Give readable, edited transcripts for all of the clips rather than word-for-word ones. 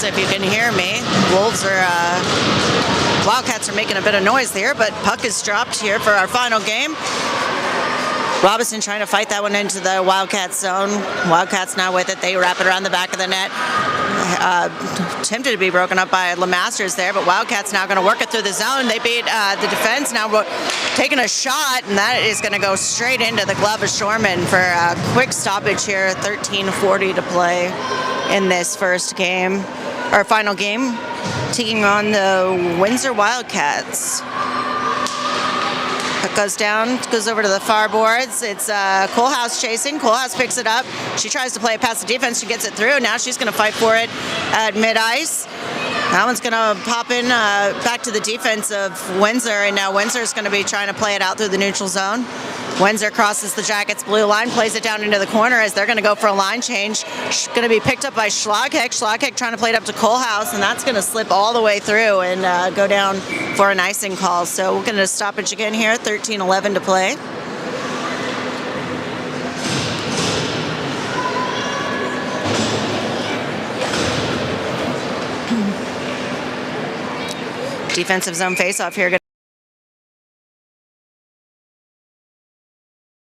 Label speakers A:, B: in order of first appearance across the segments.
A: if you can hear me. Wildcats are making a bit of noise here, but puck is dropped here for our final game. Robinson trying to fight that one into the Wildcats zone. Wildcats now with it. They wrap it around the back of the net. Tempted to be broken up by LeMasters there, but Wildcats now going to work it through the zone. They beat the defense, now taking a shot, and that is going to go straight into the glove of Shorman for a quick stoppage here. 13:40 to play in this first game, or final game, taking on the Windsor Wildcats. It goes down, goes over to the far boards. It's Kohlhaas chasing. Kohlhaas picks it up. She tries to play it past the defense. She gets it through. Now she's going to fight for it at mid-ice. That one's going to pop in back to the defense of Windsor, and now Windsor's going to be trying to play it out through the neutral zone. Windsor crosses the Jackets' blue line, plays it down into the corner as they're going to go for a line change. Going to be picked up by Schlagheck. Schlagheck trying to play it up to Kohlhaas, and that's going to slip all the way through and go down for an icing call. So we're going to stoppage again here, 13:11 to play. Defensive zone face-off here.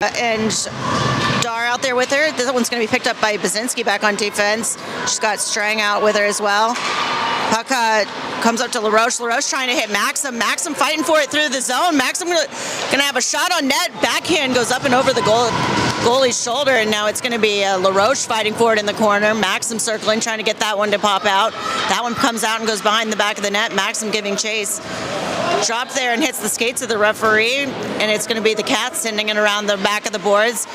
A: And Dar out there with her. This one's going to be picked up by Baczynski back on defense. She's got Strang out with her as well. Puck comes up to LaRoche. LaRoche trying to hit Maxim. Maxim fighting for it through the zone. Maxim going to have a shot on net. Backhand goes up and over the goalie's shoulder, and now it's going to be LaRoche fighting for it in the corner. Maxim circling, trying to get that one to pop out. That one comes out and goes behind the back of the net. Maxim giving chase. Dropped there and hits the skates of the referee, and it's going to be the Cats sending it around the back of the boards.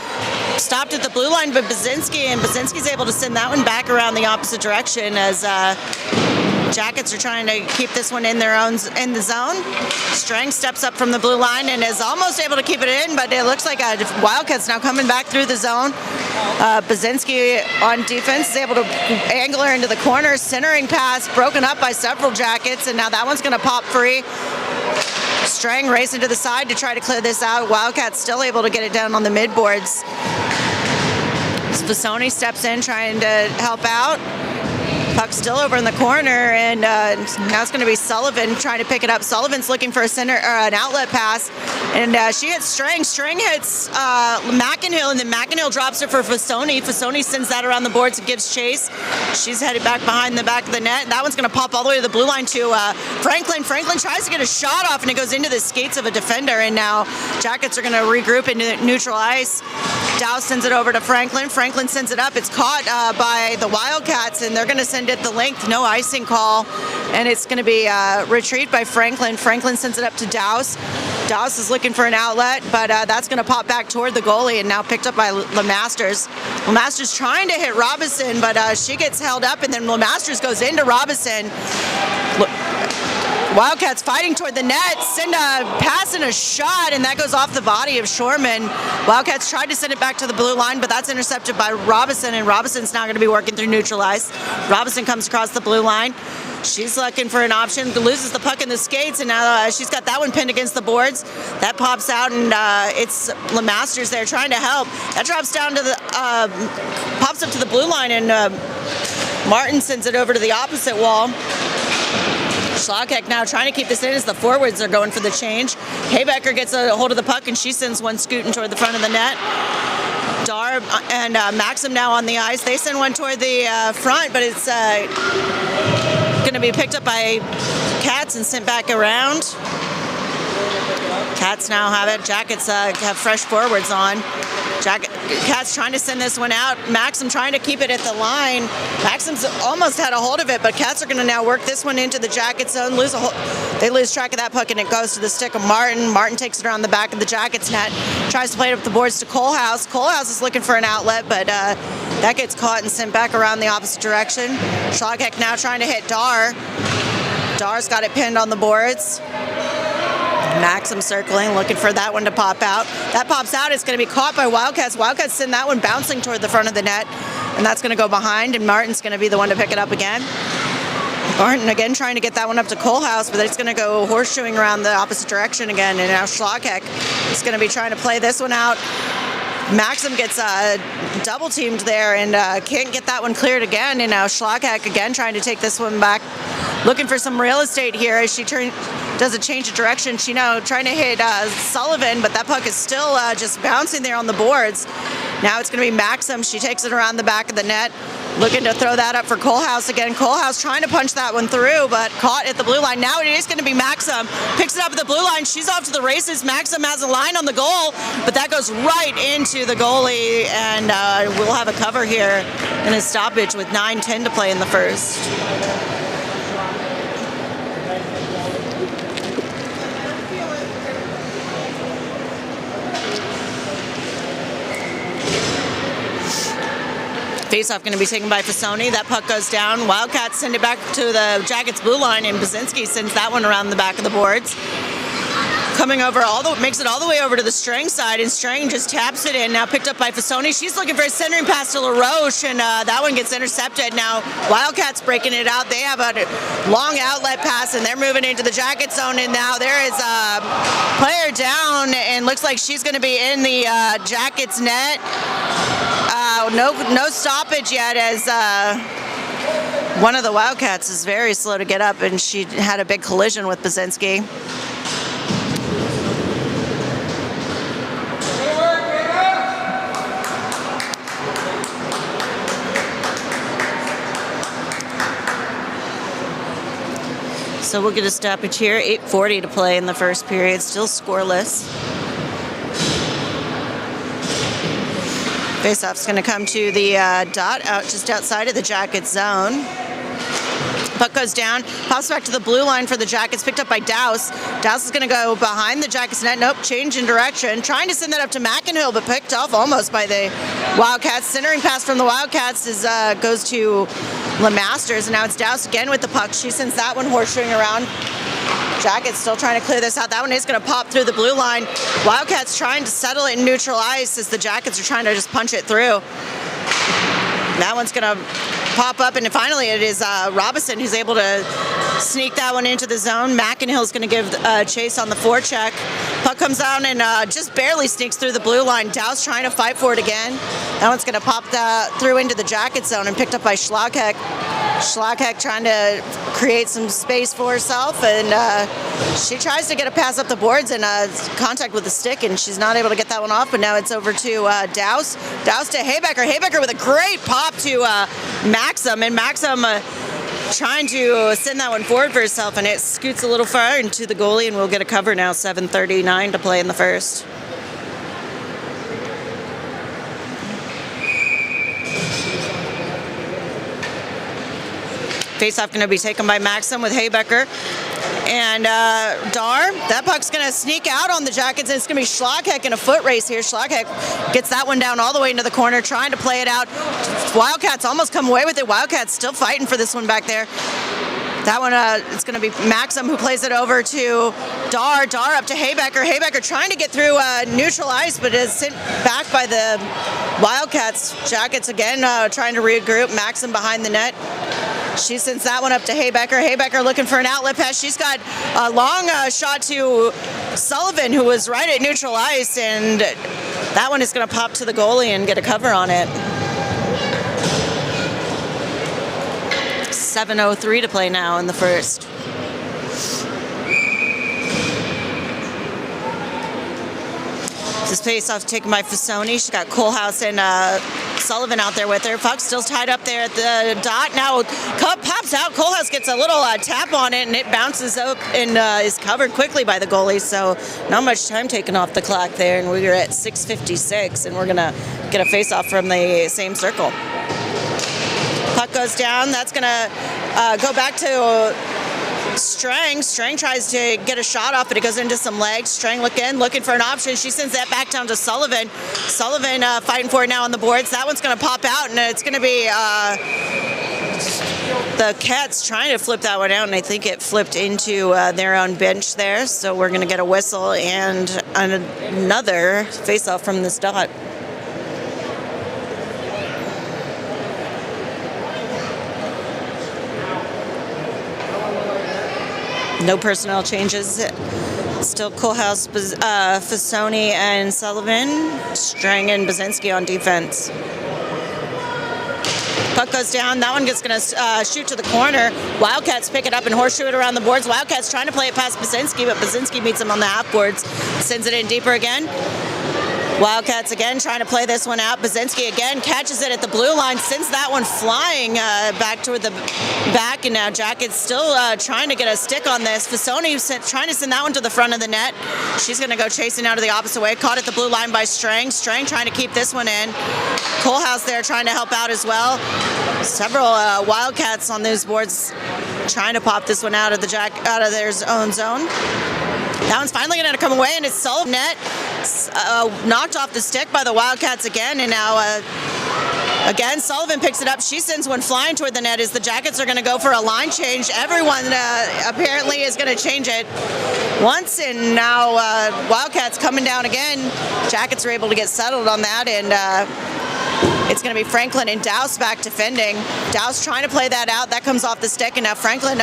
A: Stopped at the blue line by Baczynski, and Baczynski's able to send that one back around the opposite direction as Jackets are trying to keep this one in the zone. Strang steps up from the blue line and is almost able to keep it in, but it looks like Wildcats now coming back through the zone. Baczynski on defense is able to angle her into the corner. Centering pass broken up by several Jackets, and now that one's going to pop free. Strang racing to the side to try to clear this out. Wildcats still able to get it down on the midboards. Fasoni steps in trying to help out. Puck still over in the corner, and now it's going to be Sullivan trying to pick it up. Sullivan's looking for an outlet pass, and she hits Strang. Strang hits McInhill, and then McInhill drops it for Fasoni. Fasoni sends that around the boards and gives chase. She's headed back behind the back of the net. That one's going to pop all the way to the blue line to Franklin. Franklin tries to get a shot off, and it goes into the skates of a defender, and now Jackets are going to regroup into neutral ice. Dow sends it over to Franklin. Franklin sends it up. It's caught by the Wildcats, and they're going to send it the length. No icing call, and it's going to be retrieved by Franklin. Franklin sends it up to Dowse. Dowse is looking for an outlet, but that's going to pop back toward the goalie and now picked up by LeMasters. LeMasters trying to hit Robinson, but she gets held up, and then LeMasters goes into Robinson. Wildcats fighting toward the net, send a pass and a shot, and that goes off the body of Shorman. Wildcats tried to send it back to the blue line, but that's intercepted by Robinson, and Robinson's now going to be working through neutral ice. Robinson comes across the blue line. She's looking for an option, loses the puck in the skates, and now she's got that one pinned against the boards. That pops out, and it's LeMasters there trying to help. That drops down to the, pops up to the blue line, and Martin sends it over to the opposite wall. Schlagheck now trying to keep this in as the forwards are going for the change. Haybecker gets a hold of the puck, and she sends one scooting toward the front of the net. Dar and Maxim now on the ice. They send one toward the front, but it's going to be picked up by Cats and sent back around. Cats now have it. Jackets have fresh forwards on. Cats trying to send this one out. Maxim trying to keep it at the line. Maxim's almost had a hold of it, but Cats are going to now work this one into the Jackets zone. They lose track of that puck, and it goes to the stick of Martin. Martin takes it around the back of the Jackets net. Tries to play it up the boards to Kohlhaas. Kohlhaas is looking for an outlet, but that gets caught and sent back around the opposite direction. Schlagheck now trying to hit Dar. Dar's got it pinned on the boards. Maxim circling, looking for that one to pop out. That pops out. It's going to be caught by Wildcats. Wildcats send that one bouncing toward the front of the net, and that's going to go behind, and Martin's going to be the one to pick it up again. Martin again trying to get that one up to Kohlhaas, but it's going to go horseshoeing around the opposite direction again, and now Schlagheck is going to be trying to play this one out. Maxim gets double teamed there and can't get that one cleared again. And now Schlagheck again trying to take this one back, looking for some real estate here as she does a change of direction. She now trying to hit Sullivan, but that puck is still just bouncing there on the boards. Now it's going to be Maxim. She takes it around the back of the net, looking to throw that up for Kohlhaas again. Kohlhaas trying to punch that one through, but caught at the blue line. Now it is going to be Maxim. Picks it up at the blue line. She's off to the races. Maxim has a line on the goal, but that goes right into the goalie, and we'll have a cover here in a stoppage with 9:10 to play in the first. Faceoff going to be taken by Fasoni. That puck goes down. Wildcats send it back to the Jackets blue line, and Basinski sends that one around the back of the boards. Coming over, makes it all the way over to the Strang side, and Strang just taps it in. Now picked up by Fasoni. She's looking for a centering pass to LaRoche, and that one gets intercepted. Now Wildcats breaking it out. They have a long outlet pass, and they're moving into the Jacket zone, and now there is a player down, and looks like she's going to be in the Jackets net. No stoppage yet, as one of the Wildcats is very slow to get up, and she had a big collision with Basinski. So we'll get a stoppage here. 8:40 to play in the first period, still scoreless. Faceoff's going to come to the dot out just outside of the Jackets zone. Puck goes down, pops back to the blue line for the Jackets, picked up by Douse. Douse is going to go behind the Jackets net. Nope, change in direction. Trying to send that up to McInhill, but picked off almost by the Wildcats. Centering pass from the Wildcats goes to LeMasters, and now it's Douse again with the puck. She sends that one horseshoeing around. Jackets still trying to clear this out. That one is going to pop through the blue line. Wildcats trying to settle it in neutral ice as the Jackets are trying to just punch it through. That one's going to pop up, and finally it is Robinson who's able to sneak that one into the zone. McInhill's going to give chase on the forecheck. Puck comes down and just barely sneaks through the blue line. Dow's trying to fight for it again. That one's going to pop through into the Jacket zone and picked up by Schlagheck. Schlagheck trying to create some space for herself, and she tries to get a pass up the boards and contact with the stick, and she's not able to get that one off, but now it's over to Douse. Douse to Haybecker. Haybecker with a great pop to Maxim, and Maxim trying to send that one forward for herself, and it scoots a little far into the goalie, and we'll get a cover now. 7:39 to play in the first. Faceoff going to be taken by Maxim with Haybecker. And Dar, that puck's going to sneak out on the Jackets, and it's going to be Schlagheck in a foot race here. Schlagheck gets that one down all the way into the corner, trying to play it out. Wildcats almost come away with it. Wildcats still fighting for this one back there. That one, it's going to be Maxim who plays it over to Dar. Dar up to Haybecker. Haybecker trying to get through neutral ice, but is sent back by the Wildcats. Jackets again trying to regroup. Maxim behind the net. She sends that one up to Haybecker. Haybecker looking for an outlet pass. She's got a long shot to Sullivan, who was right at neutral ice, and that one is going to pop to the goalie and get a cover on it. 7:03 to play now in the first. This face-off taken by Fasoni. She's got Kohlhaas and Sullivan out there with her. Puck's still tied up there at the dot. Now cup pops out. Kohlhaas gets a little tap on it, and it bounces up and is covered quickly by the goalie. So not much time taken off the clock there, and we're at 6:56, and we're gonna get a face-off from the same circle. Puck goes down. That's gonna go back to Strang. Strang tries to get a shot off, but it goes into some legs. Strang looking for an option. She sends that back down to Sullivan. Sullivan fighting for it now on the boards. That one's going to pop out, and it's going to be the Cats trying to flip that one out, and I think it flipped into their own bench there. So we're going to get a whistle and another face-off from this dot. No personnel changes. Still Kohlhaas, Fasoni, and Sullivan. Strang and Basinski on defense. Puck goes down. That one gets going to shoot to the corner. Wildcats pick it up and horseshoe it around the boards. Wildcats trying to play it past Basinski, but Basinski meets him on the half boards. Sends it in deeper again. Wildcats again trying to play this one out. Basinski again catches it at the blue line, sends that one flying back toward the back, and now Jackets still trying to get a stick on this. Fasoni trying to send that one to the front of the net. She's going to go chasing out of the opposite way. Caught at the blue line by Strang. Strang trying to keep this one in. Kohlhaas there trying to help out as well. Several Wildcats on those boards trying to pop this one out of their own zone. That one's finally going to come away, and it's Sullivan net. Knocked off the stick by the Wildcats again, and now again Sullivan picks it up. She sends one flying toward the net as the Jackets are going to go for a line change. Everyone apparently is going to change it once, and now Wildcats coming down again. Jackets are able to get settled on that, and it's going to be Franklin and Douse back defending. Douse trying to play that out. That comes off the stick, and now Franklin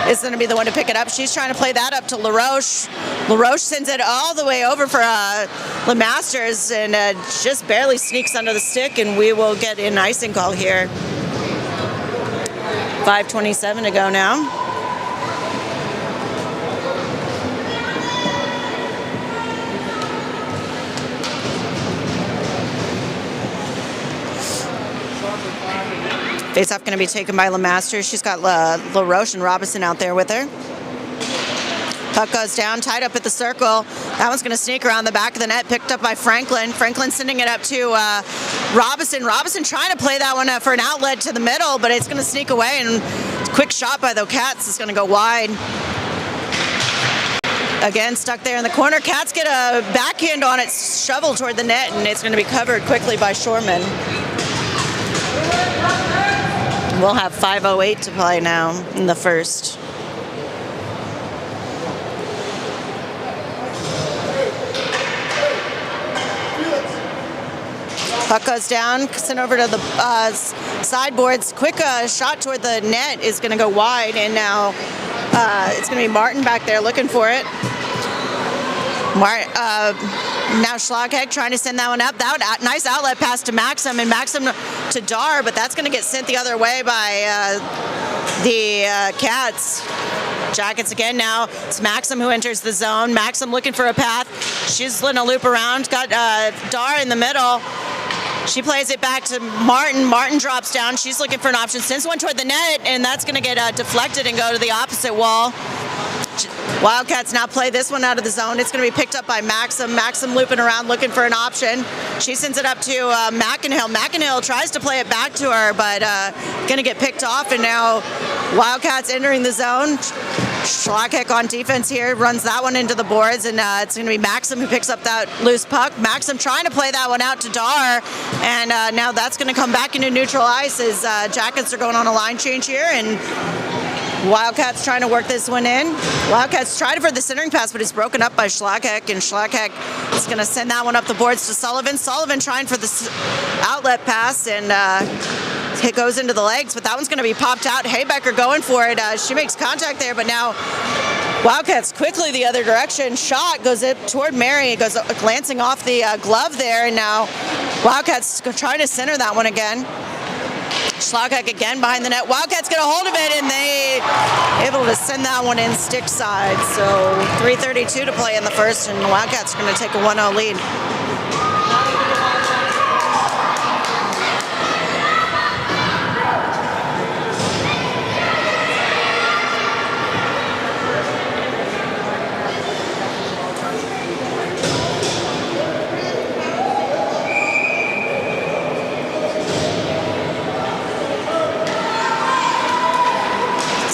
A: is going to be the one to pick it up. She's trying to play that up to LaRoche. LaRoche sends it all the way over for LeMasters, and just barely sneaks under the stick, and we will get an icing call here. 5:27 to go now. Face-off going to be taken by LeMasters. She's got LaRoche and Robinson out there with her. Puck goes down, tied up at the circle. That one's going to sneak around the back of the net, picked up by Franklin. Franklin sending it up to Robinson. Robinson trying to play that one for an outlet to the middle, but it's going to sneak away, and quick shot by the Cats is going to go wide. Again, stuck there in the corner. Cats get a backhand on it, shovel toward the net, and it's going to be covered quickly by Shorman. We'll have 5:08 to play now in the first. Puck goes down, sent over to the sideboards. Quick shot toward the net is going to go wide, and now it's going to be Martin back there looking for it. Now Schlagheck trying to send that one up. That nice outlet pass to Maxim, and Maxim to Dar, but that's going to get sent the other way by the Cats. Jackets again now. It's Maxim who enters the zone. Maxim looking for a path. She's letting a loop around. Got Dar in the middle. She plays it back to Martin. Martin drops down. She's looking for an option. Sends one toward the net, and that's going to get deflected and go to the opposite wall. Wildcats now play this one out of the zone. It's going to be picked up by Maxim. Maxim looping around looking for an option. She sends it up to McInhill. McInhill tries to play it back to her, but going to get picked off, and now Wildcats entering the zone. Schlagheck on defense here, runs that one into the boards, and it's going to be Maxim who picks up that loose puck. Maxim trying to play that one out to Dar, and now that's going to come back into neutral ice as Jackets are going on a line change here, and Wildcats trying to work this one in. Wildcats tried for the centering pass, but it's broken up by Schlagheck, and Schlagheck is going to send that one up the boards to Sullivan. Sullivan trying for the outlet pass, and it goes into the legs, but that one's going to be popped out. Haybecker going for it. She makes contact there, but now Wildcats quickly the other direction. Shot goes up toward Mary. It goes glancing off the glove there, and now Wildcats trying to center that one again. Schlagheck again behind the net. Wildcats get a hold of it, and they able to send that one in stick side. So 3:32 to play in the first, and the Wildcats are going to take a 1-0 lead.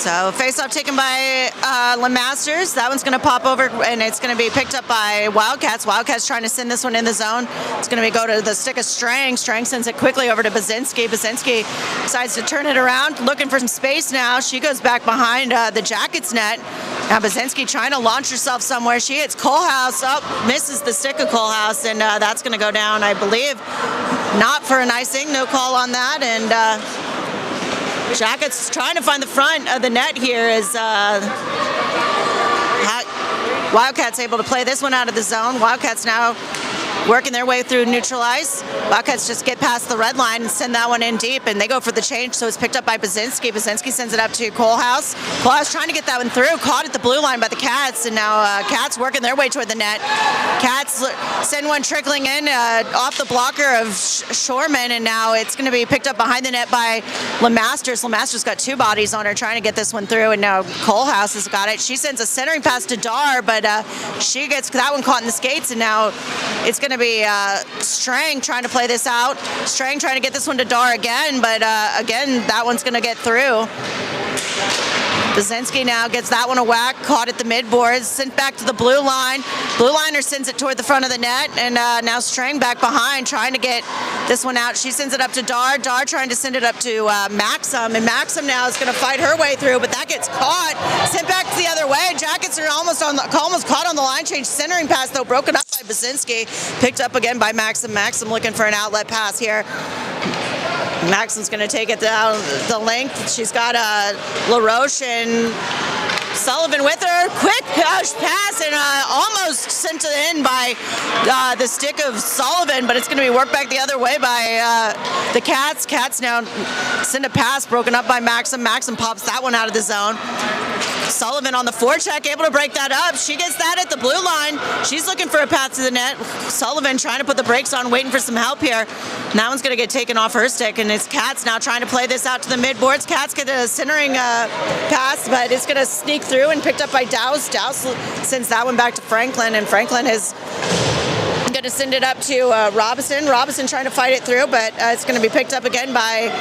A: So face-off taken by LeMasters. That one's going to pop over, and it's going to be picked up by Wildcats. Wildcats trying to send this one in the zone. It's going to go to the stick of Strang. Strang sends it quickly over to Basinski. Basinski decides to turn it around, looking for some space now. She goes back behind the Jackets net. Now Basinski trying to launch herself somewhere. She hits Kohlhaas up, misses the stick of Kohlhaas, and that's going to go down, I believe, not for an icing. No call on that, and Jackets trying to find the front of the net here as Wildcats able to play this one out of the zone. Wildcats now working their way through neutralize. Wildcats just get past the red line and send that one in deep, and they go for the change, so it's picked up by Basinski. Basinski sends it up to Coalhouse. Coalhouse trying to get that one through, caught at the blue line by the Cats, and now Cats working their way toward the net. Cats send one trickling in off the blocker of Shoreman, and now it's going to be picked up behind the net by Lemasters. Lemasters got two bodies on her trying to get this one through, and now Coalhouse has got it. She sends a centering pass to Dar, but she gets that one caught in the skates, and now it's going to be Strang trying to play this out. Strang trying to get this one to Dar again, but again, that one's going to get through. Basinski now gets that one a whack, caught at the midboards, sent back to the blue line. Blue liner sends it toward the front of the net, and now Strang back behind trying to get this one out. She sends it up to Dar. Dar trying to send it up to Maxim, and Maxim now is going to fight her way through, but that gets caught, sent back the other way. Jackets are almost caught on the line change. Centering pass though broken up by Basinski, picked up again by Maxim. Maxim looking for an outlet pass here. Maxim's going to take it down the length. She's got LaRoche and Sullivan with her. Quick pass and almost sent it in by the stick of Sullivan, but it's going to be worked back the other way by the Cats. Cats now send a pass broken up by Maxim. Maxim pops that one out of the zone. Sullivan on the forecheck, able to break that up. She gets that at the blue line. She's looking for a path to the net. Sullivan trying to put the brakes on, waiting for some help here. And that one's going to get taken off her stick, and it's Cats now trying to play this out to the midboards. Cats get a centering pass, but it's going to sneak through and picked up by Dowse. Dowse sends that one back to Franklin, and Franklin is going to send it up to Robinson. Robinson trying to fight it through, but it's going to be picked up again by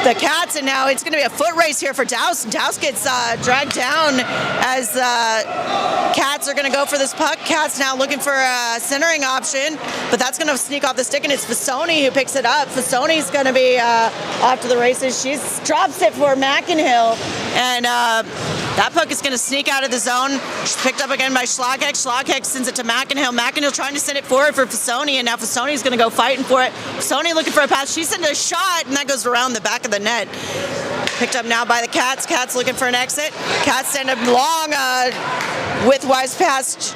A: the Cats, and now it's going to be a foot race here for Dowse. Dowse gets dragged down as Cats are going to go for this puck. Cats now looking for a centering option, but that's going to sneak off the stick, and it's Fasoni who picks it up. Fasoni's going to be off to the races. She drops it for McInhill, and that puck is going to sneak out of the zone. She's picked up again by Schlagheck. Schlagheck sends it to McInhill. McInhill trying to send it forward for Fasoni, and now Fasoni's going to go fighting for it. Fasoni looking for a pass. She sends a shot, and that goes around the back of the net. Picked up now by the Cats. Cats looking for an exit. Cats send a long widthwise pass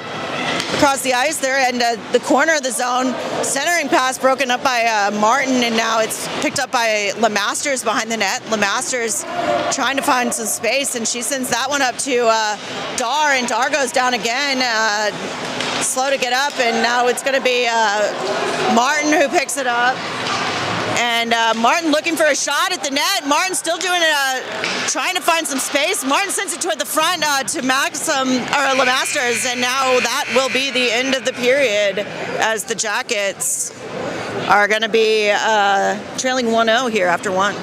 A: across the ice there, and the corner of the zone. Centering pass broken up by Martin, and now it's picked up by Lemasters behind the net. Lemasters trying to find some space, and she sends that one up to Dar, and Dar goes down again. Slow to get up, and now it's going to be Martin who picks it up. And Martin looking for a shot at the net. Martin still doing it, trying to find some space. Martin sends it toward the front to Maxim or Lemasters, and now that will be the end of the period as the Jackets are going to be trailing 1-0 here after one.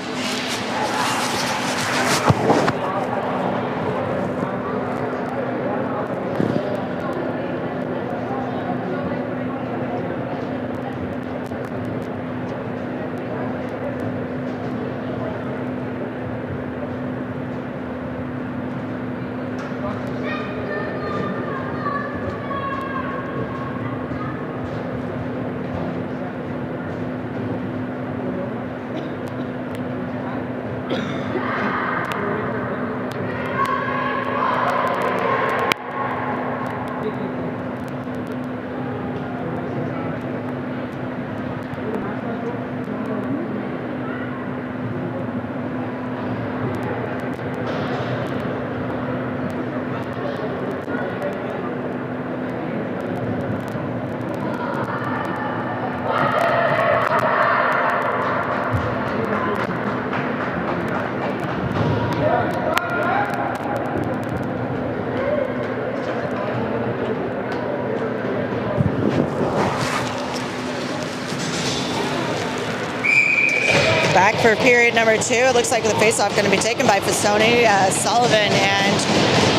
A: Back for period number 2. It looks like the faceoff going to be taken by Fasoni, Sullivan, and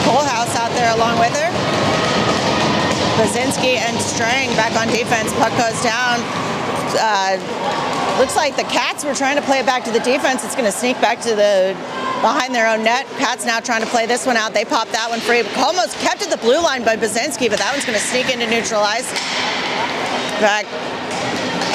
A: Coalhouse out there along with her. Basinski and Strang back on defense. Puck goes down. Looks like the Cats were trying to play it back to the defense. It's going to sneak back to the behind their own net. Cats now trying to play this one out. They popped that one free. Almost kept at the blue line by Basinski, but that one's going to sneak into neutralize. Back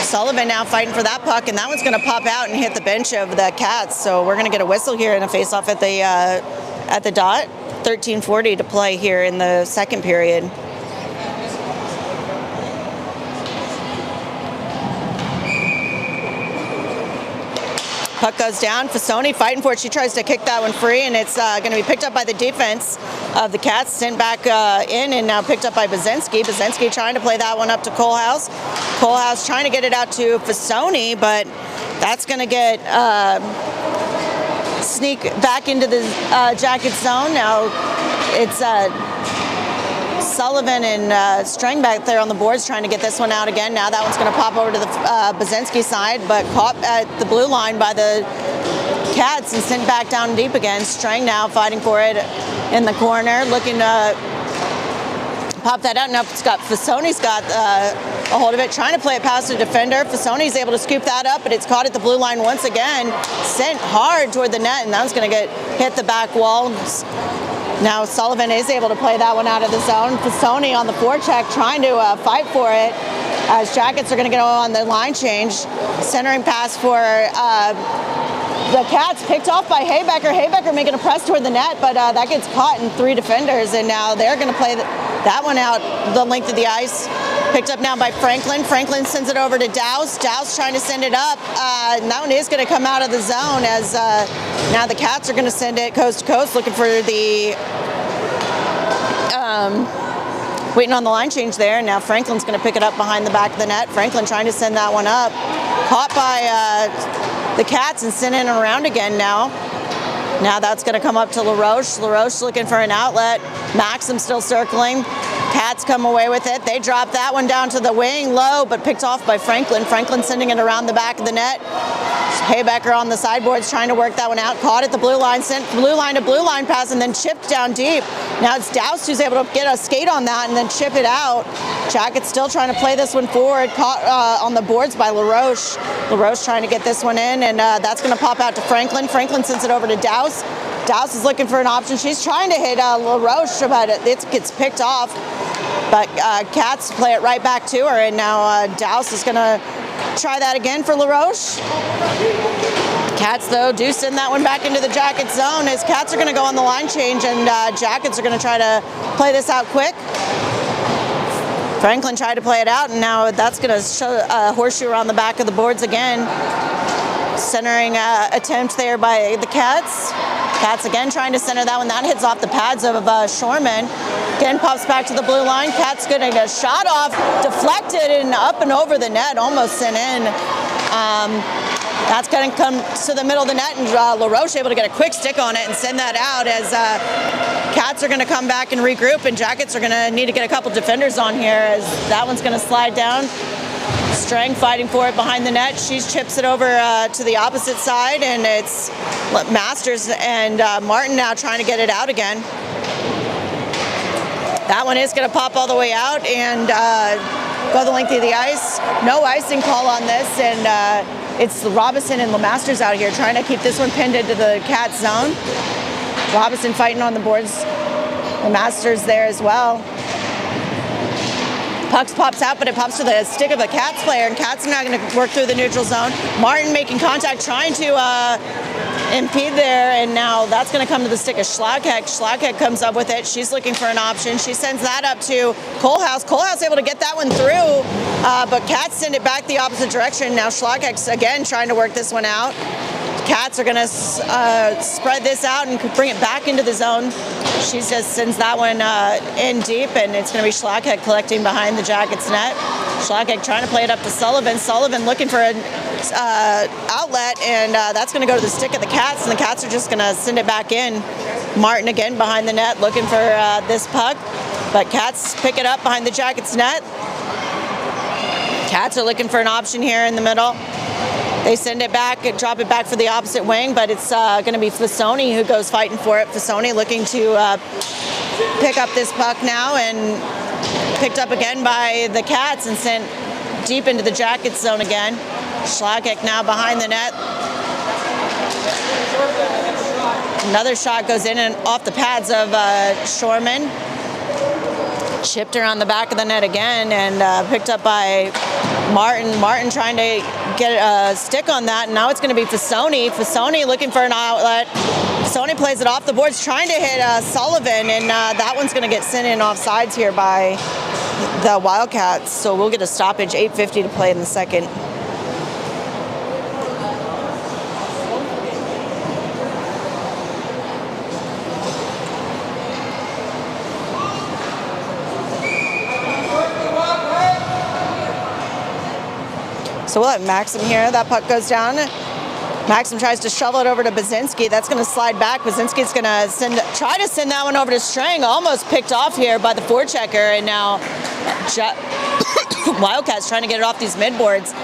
A: Sullivan now fighting for that puck, and that one's going to pop out and hit the bench of the Cats. So we're going to get a whistle here and a face-off at the dot. 13:40 to play here in the second period. Puck goes down. Fasoni fighting for it. She tries to kick that one free, and it's going to be picked up by the defense of the Cats. Sent back in, and now picked up by Bazinski. Bazinski trying to play that one up to Kohlhaus. Kohlhaus trying to get it out to Fasoni, but that's going to get sneak back into the Jacket zone. Now it's Sullivan and Strang back there on the boards trying to get this one out again. Now that one's going to pop over to the Bazinski side, but caught at the blue line by the Cats and sent back down deep again. Strang now fighting for it in the corner, looking to pop that out. Now Fasoni's got a hold of it, trying to play it past the defender. Fasoni's able to scoop that up, but it's caught at the blue line once again. Sent hard toward the net, and that was going to hit the back wall. Now Sullivan is able to play that one out of the zone. Fasoni on the forecheck trying to fight for it as Jackets are going to go on the line change. Centering pass for the Cats, picked off by Haybecker. Haybecker making a press toward the net, but that gets caught in three defenders, and now they're going to play that one out the length of the ice. Picked up now by Franklin. Franklin sends it over to Douse. Douse trying to send it up, and that one is going to come out of the zone as now the Cats are going to send it coast to coast, looking for the waiting on the line change there. And now Franklin's going to pick it up behind the back of the net. Franklin trying to send that one up, caught by the Cats and sent in and around again now. Now that's going to come up to LaRoche. LaRoche looking for an outlet. Maxim still circling. Cats come away with it. They drop that one down to the wing low, but picked off by Franklin. Franklin sending it around the back of the net. Haybecker on the sideboards trying to work that one out. Caught at the blue line, sent blue line to blue line pass, and then chipped down deep. Now it's Douse who's able to get a skate on that and then chip it out. Jackets still trying to play this one forward. Caught on the boards by LaRoche. LaRoche trying to get this one in, and that's going to pop out to Franklin. Franklin sends it over to Douse. Douse is looking for an option. She's trying to hit LaRoche, but it gets picked off. But Cats play it right back to her, and now Douse is going to try that again for LaRoche. Cats, though, do send that one back into the Jacket zone as Cats are going to go on the line change, and Jackets are going to try to play this out quick. Franklin tried to play it out, and now that's going to show a horseshoe around the back of the boards again. Centering attempt there by the Cats. Cats again trying to center that one. That hits off the pads of Shorman. Again pops back to the blue line. Cats getting a shot off, deflected and up and over the net, almost sent in. That's going to come to the middle of the net, and LaRoche able to get a quick stick on it and send that out as Cats are going to come back and regroup, and Jackets are going to need to get a couple defenders on here as that one's going to slide down. Strang fighting for it behind the net. She chips it over to the opposite side, and it's Masters and Martin now trying to get it out again. That one is going to pop all the way out and go the length of the ice. No icing call on this, and it's Robinson and LeMasters out here trying to keep this one pinned into the Cat zone. Robinson fighting on the boards. LeMasters there as well. Pucks pops out, but it pops to the stick of a Cats player, and Cats are now going to work through the neutral zone. Martin making contact, trying to impede there, and now that's going to come to the stick of Schlagheck. Schlagheck comes up with it. She's looking for an option. She sends that up to Kohlhaus. Kohlhaus able to get that one through, but Cats send it back the opposite direction. Now Schlagheck's again trying to work this one out. Cats are going to spread this out and bring it back into the zone. She just sends that one in deep, and it's going to be Schlagheck collecting behind the Jackets net. Schlagheck trying to play it up to Sullivan. Sullivan looking for an outlet, and that's going to go to the stick of the Cats, and the Cats are just going to send it back in. Martin again behind the net looking for this puck, but Cats pick it up behind the Jackets net. Cats are looking for an option here in the middle. They send it back, drop it back for the opposite wing, but it's going to be Fasoni who goes fighting for it. Fasoni looking to pick up this puck now, and picked up again by the Cats and sent deep into the Jackets zone again. Schlagheck now behind the net. Another shot goes in and off the pads of Shorman. Chipped around the back of the net again and picked up by Martin. Martin trying to get a stick on that, and now it's going to be Fasoni. Fasoni looking for an outlet. Fasoni plays it off the boards, trying to hit Sullivan, and that one's going to get sent in offsides here by the Wildcats. So we'll get a stoppage, 8:50 to play in the second. So we'll have Maxim here. That puck goes down. Maxim tries to shovel it over to Bazinski. That's going to slide back. Bazinski's going to try to send that one over to Strang. Almost picked off here by the forechecker. And now Wildcats trying to get it off these midboards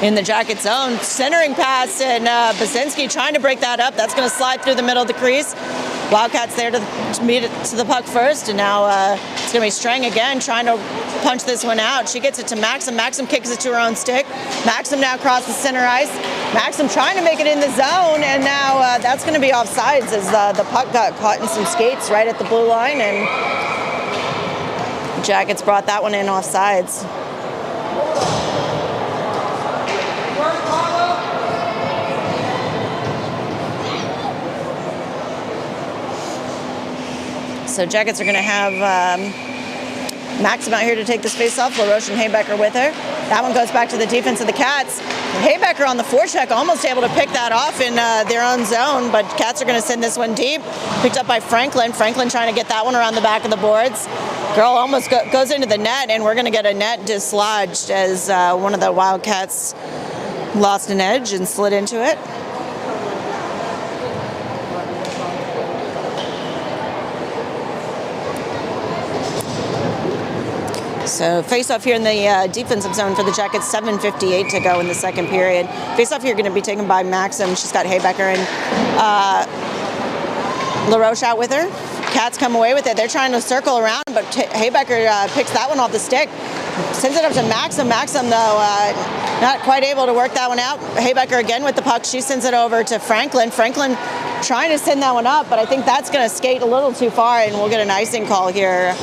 A: in the Jacket zone. Centering pass, and Bazinski trying to break that up. That's going to slide through the middle of the crease. Wildcats there to meet it to the puck first. And now it's going to be Strang again trying to punch this one out. She gets it to Maxim. Maxim kicks it to her own stick. Maxim now crosses center ice. Maxim trying to make it in the zone, and now that's going to be offsides as the puck got caught in some skates right at the blue line, and Jackets brought that one in offsides. So Jackets are going to have Maxim out here to take this face-off. LaRoche and Haybecker with her. That one goes back to the defense of the Cats. Haybecker on the forecheck, almost able to pick that off in their own zone, but Cats are going to send this one deep. Picked up by Franklin. Franklin trying to get that one around the back of the boards. Girl almost goes into the net, and we're going to get a net dislodged as one of the Wildcats lost an edge and slid into it. So face-off here in the defensive zone for the Jackets, 7:58 to go in the second period. Face-off here going to be taken by Maxim. She's got Haybecker and LaRoche out with her. Cats come away with it. They're trying to circle around, but Haybecker picks that one off the stick. Sends it up to Maxim. Maxim, though, not quite able to work that one out. Haybecker again with the puck. She sends it over to Franklin. Franklin trying to send that one up, but I think that's going to skate a little too far, and we'll get an icing call here.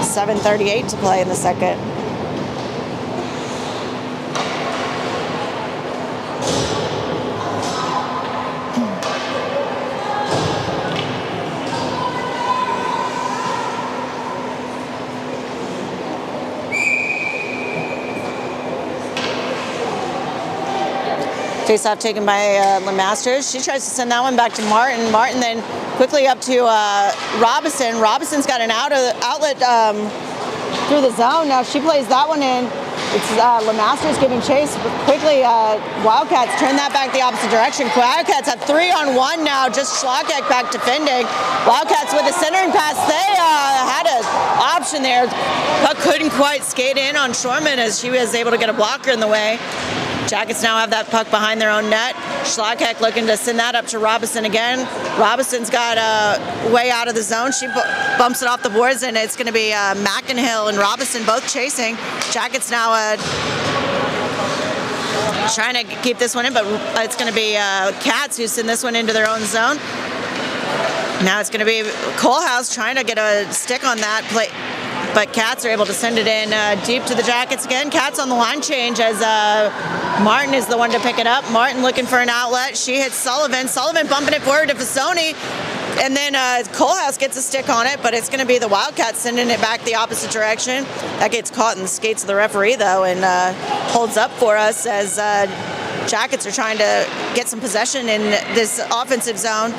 A: 7:38 to play in the second. Face-off taken by LeMasters. She tries to send that one back to Martin. Martin then quickly up to Robinson. Robinson's got an outlet through the zone. Now she plays that one in. It's LeMasters giving chase. Quickly, Wildcats turn that back the opposite direction. Wildcats have 3-on-1 now. Just Schlockeck back defending. Wildcats with a centering pass. They had an option there. Puck couldn't quite skate in on Shorman as she was able to get a blocker in the way. Jackets now have that puck behind their own net. Schlockeck looking to send that up to Robinson again. Robinson's got way out of the zone. She bumps it off the boards, and it's going to be McInhill and Robinson both chasing. Jackets now trying to keep this one in, but it's going to be Cats who send this one into their own zone. Now it's going to be Kohlhaus trying to get a stick on that play. But Cats are able to send it in deep to the Jackets again. Cats on the line change as Martin is the one to pick it up. Martin looking for an outlet. She hits Sullivan. Sullivan bumping it forward to Fasoni. And then Kohlhaus gets a stick on it, but it's going to be the Wildcats sending it back the opposite direction. That gets caught in the skates of the referee, though, and holds up for us as Jackets are trying to get some possession in this offensive zone.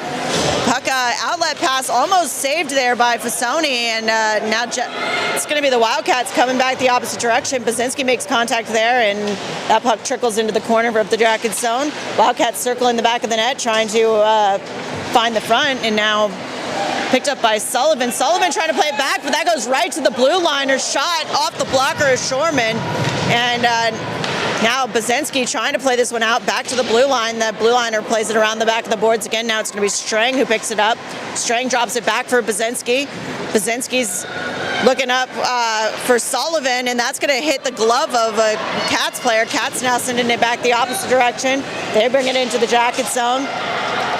A: Puck outlet pass almost saved there by Fasoni, and now it's going to be the Wildcats coming back the opposite direction. Bazinski makes contact there, and that puck trickles into the corner of the Jackets zone. Wildcats circling the back of the net, trying to find the front, and now picked up by Sullivan. Sullivan trying to play it back, but that goes right to the blue liner. Shot off the blocker of Shorman, and now Bazinski trying to play this one out back to the blue line. The blue liner plays it around the back of the boards again. Now it's going to be Strang who picks it up. Strang drops it back for Bazinski. Bazinski's looking up for Sullivan, and that's going to hit the glove of a Cats player. Cats now sending it back the opposite direction. They bring it into the Jacket zone.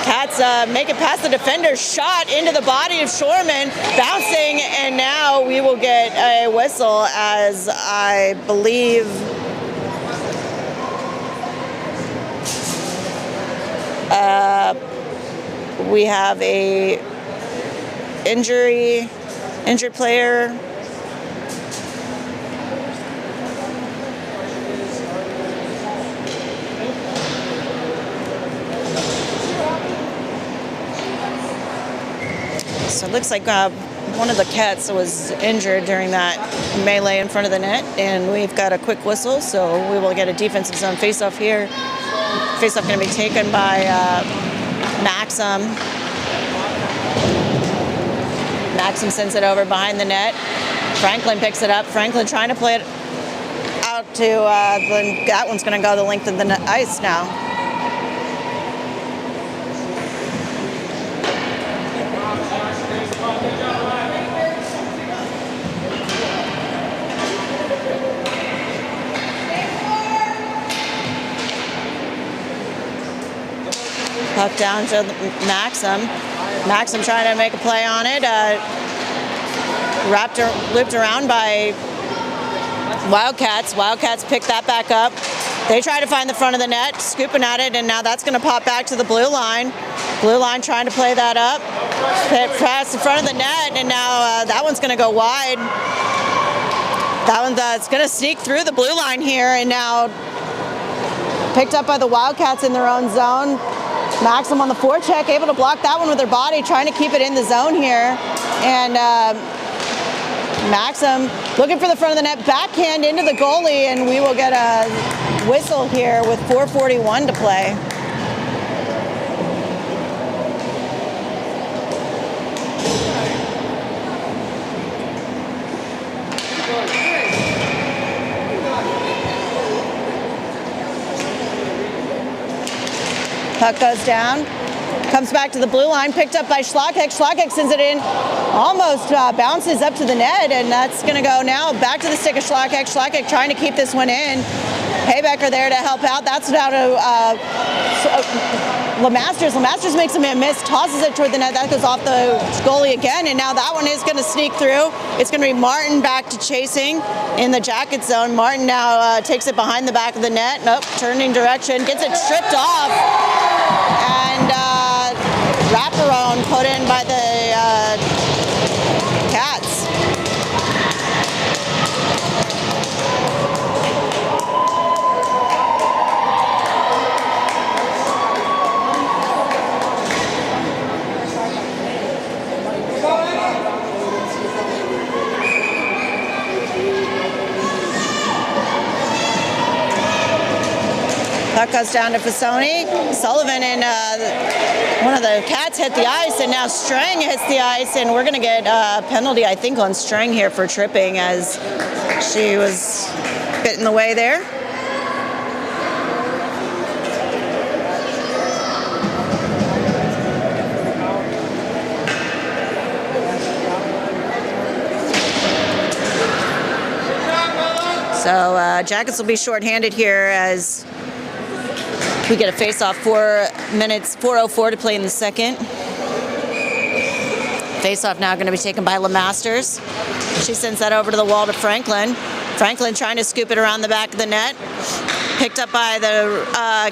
A: Cats make it past the defender, shot into the body of Shorman, bouncing, and now we will get a whistle as I believe we have a injured player. So it looks like one of the Cats was injured during that melee in front of the net, and we've got a quick whistle, so we will get a defensive zone face-off here. Face-off going to be taken by Maxim. Maxim sends it over behind the net. Franklin picks it up. Franklin trying to play it out to that one's going to go the length of the ice now. Puck down to Maxim. Maxim trying to make a play on it. Looped around by Wildcats. Wildcats pick that back up. They try to find the front of the net, scooping at it, and now that's going to pop back to the blue line. Blue line trying to play that up. Past the front of the net, and now that one's going to go wide. That one's going to sneak through the blue line here, and now picked up by the Wildcats in their own zone. Maxim on the forecheck, able to block that one with their body, trying to keep it in the zone here. And Maxim looking for the front of the net, backhand into the goalie, and we will get a whistle here with 4:41 to play. Puck goes down, comes back to the blue line, picked up by Schlockeck. Schlockeck sends it in, almost bounces up to the net, and that's going to go now back to the stick of Schlockeck. Schlockeck trying to keep this one in. Haybecker there to help out. That's now to LeMasters. LeMasters makes a miss, tosses it toward the net. That goes off the goalie again, and now that one is going to sneak through. It's going to be Martin back to chasing in the jacket zone. Martin now takes it behind the back of the net. Nope, turning direction, gets it stripped off, and wraparound put in by the Cats. Puck goes down to Fasoni. Sullivan and one of the Cats hit the ice, and now Strang hits the ice, and we're going to get a penalty, I think, on Strang here for tripping, as she was bit in the way there. So Jackets will be shorthanded here as we get a face-off. 4:04 to play in the second. Face-off now going to be taken by LeMasters. She sends that over to the wall to Franklin. Franklin trying to scoop it around the back of the net. Picked up by the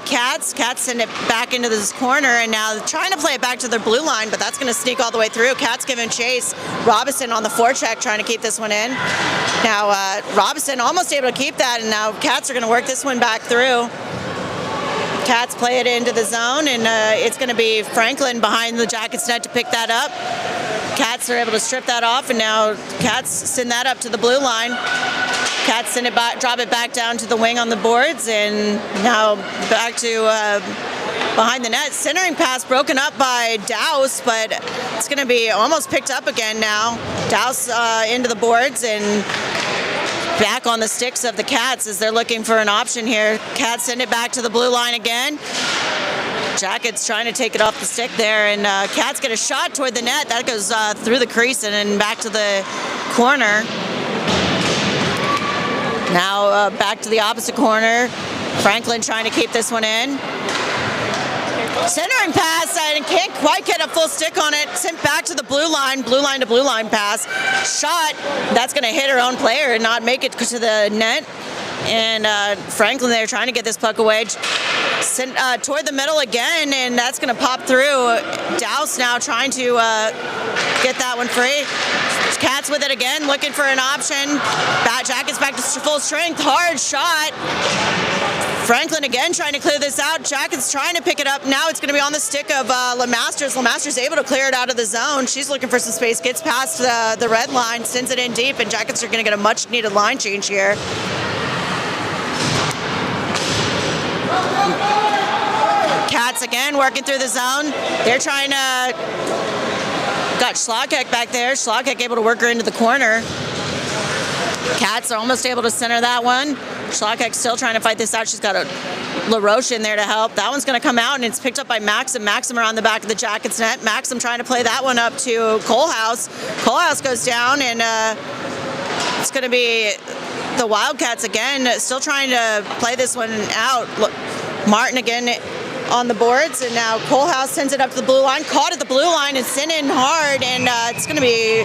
A: Cats. Cats send it back into this corner, and now trying to play it back to their blue line, but that's going to sneak all the way through. Cats giving chase. Robinson on the forecheck trying to keep this one in. Now Robinson almost able to keep that, and now Cats are going to work this one back through. Cats play it into the zone, and it's going to be Franklin behind the Jackets net to pick that up. Cats are able to strip that off, and now Cats send that up to the blue line. Cats send it back, drop it back down to the wing on the boards, and now back to behind the net. Centering pass broken up by Douse, but it's going to be almost picked up again now. Douse into the boards and back on the sticks of the Cats as they're looking for an option here. Cats send it back to the blue line again. Jackets trying to take it off the stick there, and Cats get a shot toward the net. That goes through the crease and then back to the corner. Now back to the opposite corner. Franklin trying to keep this one in. Centering pass and can't quite get a full stick on it. Sent back to the blue line to blue line pass. Shot, that's going to hit her own player and not make it to the net. And Franklin there trying to get this puck away. Sent toward the middle again, and that's going to pop through. Douse now trying to get that one free. Cats with it again, looking for an option. Jackets back to full strength, hard shot. Franklin again trying to clear this out. Jackets trying to pick it up. Now it's going to be on the stick of LeMasters. LeMasters able to clear it out of the zone. She's looking for some space, gets past the red line, sends it in deep, and Jackets are going to get a much-needed line change here. Cats again working through the zone. They're trying to... Got Schlagheck back there. Schlagheck able to work her into the corner. Cats are almost able to center that one. Schlagheck still trying to fight this out. She's got a LaRoche in there to help. That one's going to come out, and it's picked up by Maxim. Maxim around the back of the Jackets net. Maxim trying to play that one up to Colehouse. Colehouse goes down, and it's going to be the Wildcats again, still trying to play this one out. Martin again on the boards, and now Colehouse sends it up to the blue line. Caught at the blue line and sent in hard, and it's going to be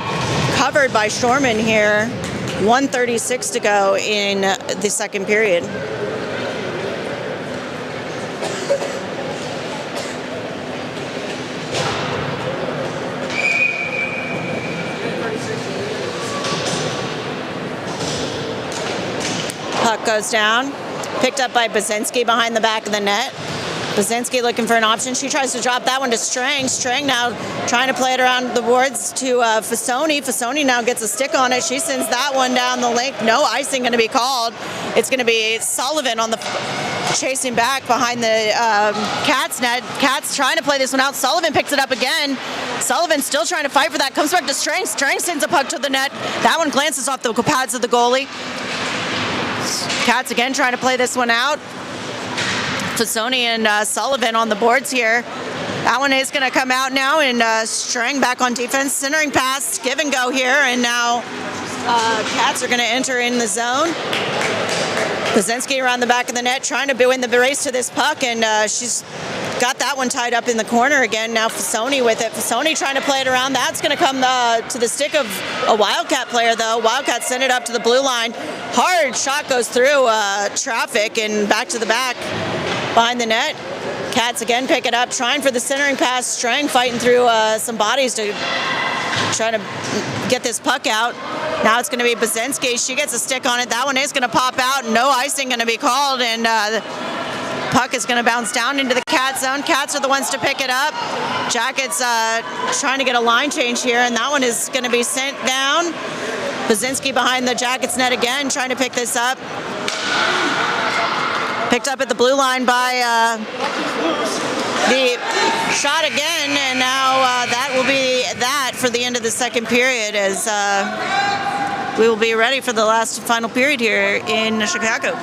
A: covered by Shorman here. 1:36 to go in the second period. Puck goes down. Picked up by Bazinski behind the back of the net. Bazinski looking for an option. She tries to drop that one to Strang. Strang now trying to play it around the boards to Fasoni. Fasoni now gets a stick on it. She sends that one down the link. No icing going to be called. It's going to be Sullivan on the chasing back behind the Cats net. Cats trying to play this one out. Sullivan picks it up again. Sullivan still trying to fight for that. Comes back to Strang. Strang sends a puck to the net. That one glances off the pads of the goalie. Cats again trying to play this one out. Fasoni and Sullivan on the boards here. That one is going to come out now, and Strang back on defense. Centering pass, give and go here, and now Cats are going to enter in the zone. Bazinski around the back of the net trying to win the race to this puck, and she's got that one tied up in the corner again. Now Fasoni with it. Fasoni trying to play it around. That's going to come to the stick of a Wildcat player, though. Wildcat send it up to the blue line. Hard shot goes through traffic and back to the back behind the net. Cats again pick it up, trying for the centering pass. Strang fighting through some bodies to try to get this puck out. Now it's going to be Bazinski. She gets a stick on it. That one is going to pop out. No icing going to be called, and the puck is going to bounce down into the Cat zone. Cats are the ones to pick it up. Jackets trying to get a line change here, and that one is going to be sent down. Bazinski behind the Jackets net again, trying to pick this up. Picked up at the blue line by the shot again, and now that will be that for the end of the second period, as we will be ready for the last final period here in Chicago.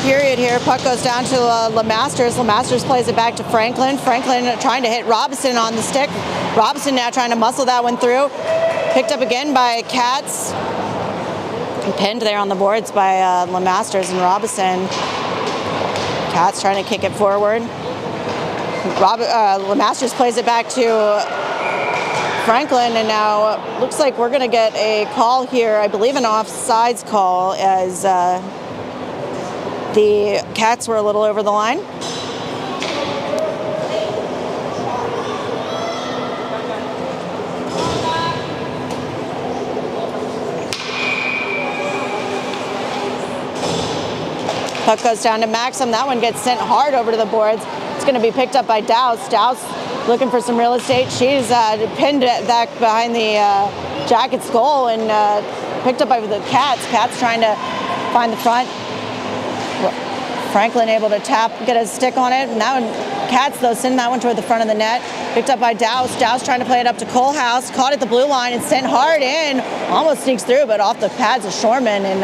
A: Period here. Puck goes down to LeMasters. LeMasters plays it back to Franklin. Franklin trying to hit Robinson on the stick. Robinson now trying to muscle that one through. Picked up again by Cats. Pinned there on the boards by LeMasters and Robinson. Cats trying to kick it forward. LeMasters plays it back to Franklin, and now looks like we're going to get a call here. I believe an offsides call, as The Cats were a little over the line. Puck goes down to Maxim. That one gets sent hard over to the boards. It's going to be picked up by Douse. Douse looking for some real estate. She's pinned back behind the Jackets goal and picked up by the Cats. Cats trying to find the front. Franklin able to get a stick on it. And that one, Cats though, sending that one toward the front of the net. Picked up by Douse. Douse trying to play it up to Colehouse. Caught at the blue line and sent hard in. Almost sneaks through, but off the pads of Shorman. And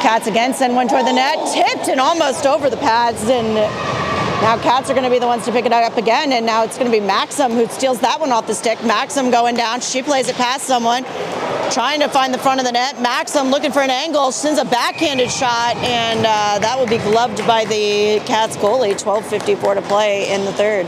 A: Cats again send one toward the net. Tipped and almost over the pads. And now Cats are going to be the ones to pick it up again. And now it's going to be Maxim who steals that one off the stick. Maxim going down. She plays it past someone. Trying to find the front of the net. Maxim looking for an angle, sends a backhanded shot, and that will be gloved by the Cats goalie. 12:54 to play in the third.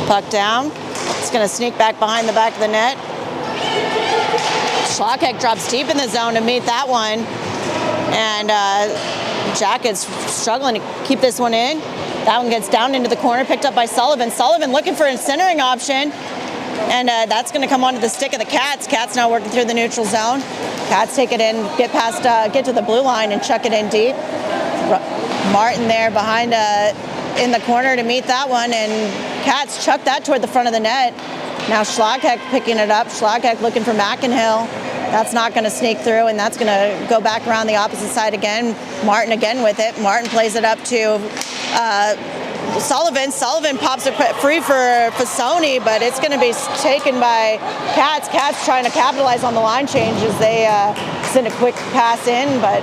A: Puck down. It's going to sneak back behind the back of the net. Schlockeck drops deep in the zone to meet that one. And Jackets struggling to keep this one in. That one gets down into the corner, picked up by Sullivan. Sullivan looking for a centering option. And that's going to come onto the stick of the Cats. Cats now working through the neutral zone. Cats take it in, get to the blue line and chuck it in deep. Martin there behind in the corner to meet that one. And Cats chuck that toward the front of the net. Now Schlockeck picking it up. Schlockeck looking for McInhill. That's not going to sneak through, and that's going to go back around the opposite side again. Martin again with it. Martin plays it up to Sullivan. Sullivan pops it free for Fasoni, but it's going to be taken by Cats. Cats trying to capitalize on the line change as they send a quick pass in, but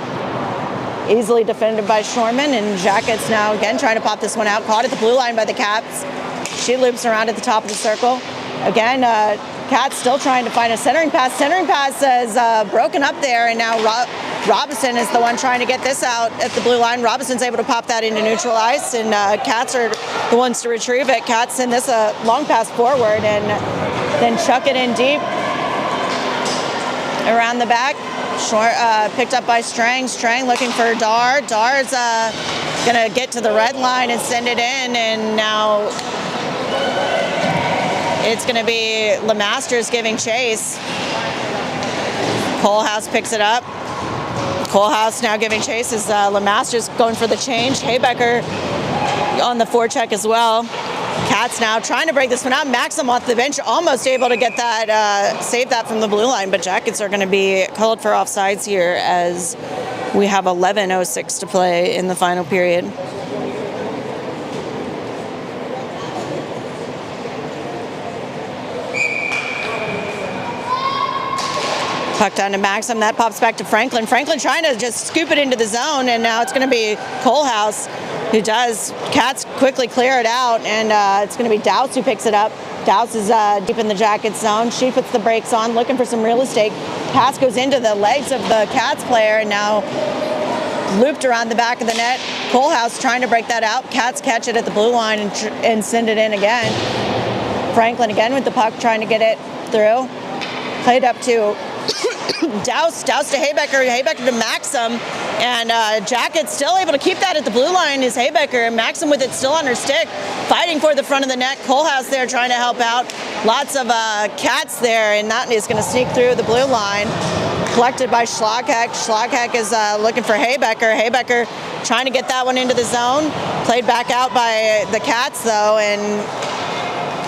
A: easily defended by Shorman. And Jackets now again trying to pop this one out. Caught at the blue line by the Cats. She loops around at the top of the circle. Again, Cats still trying to find a centering pass. Centering pass is broken up there, and now Robinson is the one trying to get this out at the blue line. Robinson's able to pop that into neutral ice, and Cats are the ones to retrieve it. Cats send this a long pass forward and then chuck it in deep around the back. Short, picked up by Strang. Strang looking for Dar. Dar's going to get to the red line and send it in, and now it's going to be LeMasters giving chase. Colehouse picks it up. Colehouse now giving chase as LeMasters going for the change. Haybecker on the forecheck as well. Cats now trying to break this one out. Maxim off the bench, almost able to get that, save that from the blue line, but Jackets are going to be called for offsides here as we have 11:06 to play in the final period. Puck down to Maxim. That pops back to Franklin. Franklin trying to just scoop it into the zone, and now it's going to be Colehouse who does. Cats quickly clear it out, and it's going to be Douse who picks it up. Douse is deep in the Jackets zone. She puts the brakes on, looking for some real estate. Pass goes into the legs of the Cats player, and now looped around the back of the net. Colehouse trying to break that out. Cats catch it at the blue line and send it in again. Franklin again with the puck, trying to get it through. Played up to Douse to Haybecker, Haybecker to Maxim, and Jackets still able to keep that at the blue line is Haybecker. Maxim with it still on her stick, fighting for the front of the net. Colehouse there trying to help out. Lots of Cats there, and that is going to sneak through the blue line. Collected by Schlockeck. Schlockeck is looking for Haybecker. Haybecker trying to get that one into the zone. Played back out by the Cats though, and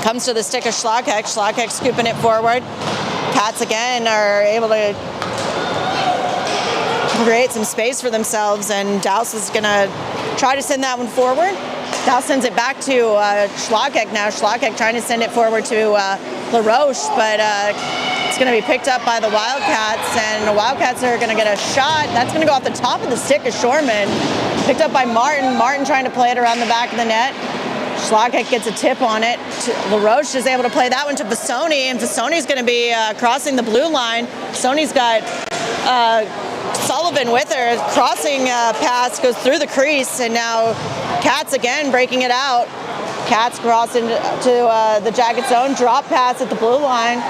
A: comes to the stick of Schlockeck. Schlockeck scooping it forward. Cats again are able to create some space for themselves, and Douse is going to try to send that one forward. Douse sends it back to Schlockeck now. Schlockeck trying to send it forward to LaRoche, but it's going to be picked up by the Wildcats, and the Wildcats are going to get a shot. That's going to go off the top of the stick of Shorman. Picked up by Martin. Martin trying to play it around the back of the net. Schlockeck gets a tip on it. LaRoche is able to play that one to Fasoni, and Fasoni's going to be crossing the blue line. Fasoni's got Sullivan with her. Crossing pass goes through the crease, and now Cats again breaking it out. Cats cross into the jacket zone. Drop pass at the blue line.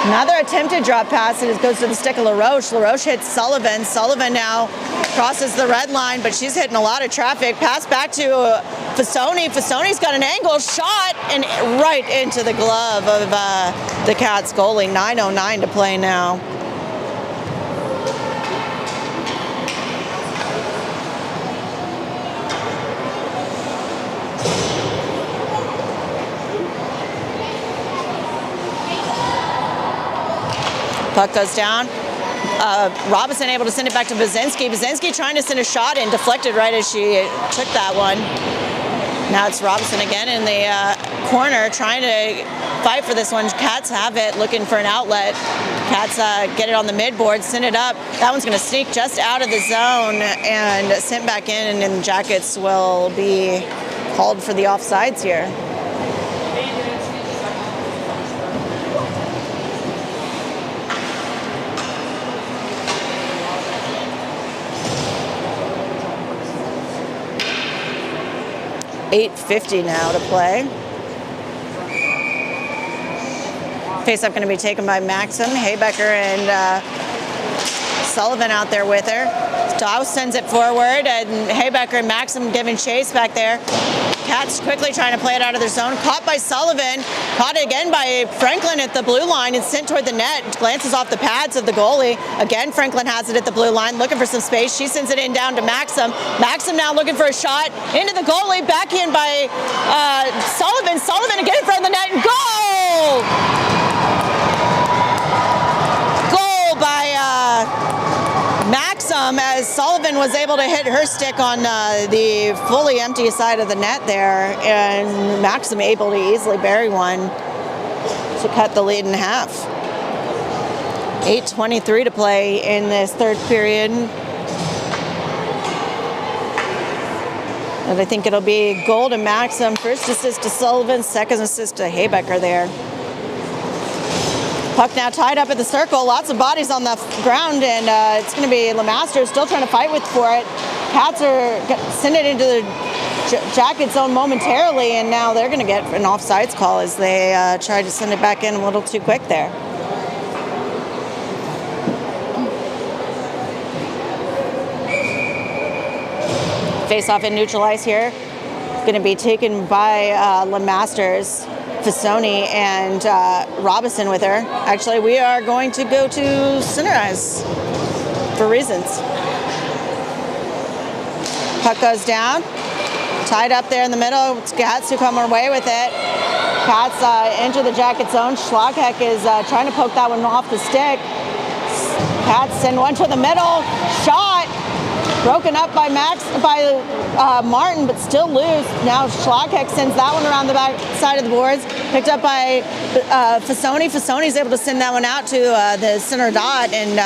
A: Another attempted drop pass, and it goes to the stick of LaRoche. LaRoche hits Sullivan. Sullivan now crosses the red line, but she's hitting a lot of traffic. Pass back to Fasoni. Fasoni's got an angle shot, and right into the glove of the Cats goalie. 9:09 to play now. Puck goes down. Robinson able to send it back to Bazinski. Bazinski trying to send a shot in, deflected right as she took that one. Now it's Robinson again in the corner, trying to fight for this one. Cats have it, looking for an outlet. Cats get it on the midboard, send it up. That one's going to sneak just out of the zone and sent back in, and the Jackets will be called for the offsides here. .850 now to play. Face-up going to be taken by Maxim. Haybecker and Sullivan out there with her. Dow sends it forward, and Haybecker and Maxim giving chase back there. Cats quickly trying to play it out of their zone. Caught by Sullivan. Caught again by Franklin at the blue line and sent toward the net. Glances off the pads of the goalie. Again, Franklin has it at the blue line, looking for some space. She sends it in down to Maxim. Maxim now looking for a shot into the goalie. Back in by Sullivan. Sullivan again in front of the net, and goal! Goal by Maxim, as Sullivan was able to hit her stick on the fully empty side of the net there, and Maxim able to easily bury one to cut the lead in half. 8:23 to play in this third period. And I think it'll be goal to Maxim. First assist to Sullivan, second assist to Haybecker there. Puck now tied up at the circle. Lots of bodies on the ground, and it's going to be Lemaster still trying to fight for it. Cats are sending it into the jacket zone momentarily, and now they're going to get an offsides call as they try to send it back in a little too quick there. Face-off and neutral ice here. Going to be taken by Lemasters. Fasoni and Robinson with her. Actually, we are going to go to center ice for reasons. Puck goes down. Tied up there in the middle. It's Cats who come away with it. Cats enter the jacket zone. Schlagheck is trying to poke that one off the stick. Cats send one to the middle. Shot. Broken up by Martin, but still loose. Now Schlagheck sends that one around the back side of the boards. Picked up by Fasoni. Fasoni's able to send that one out to the center dot, and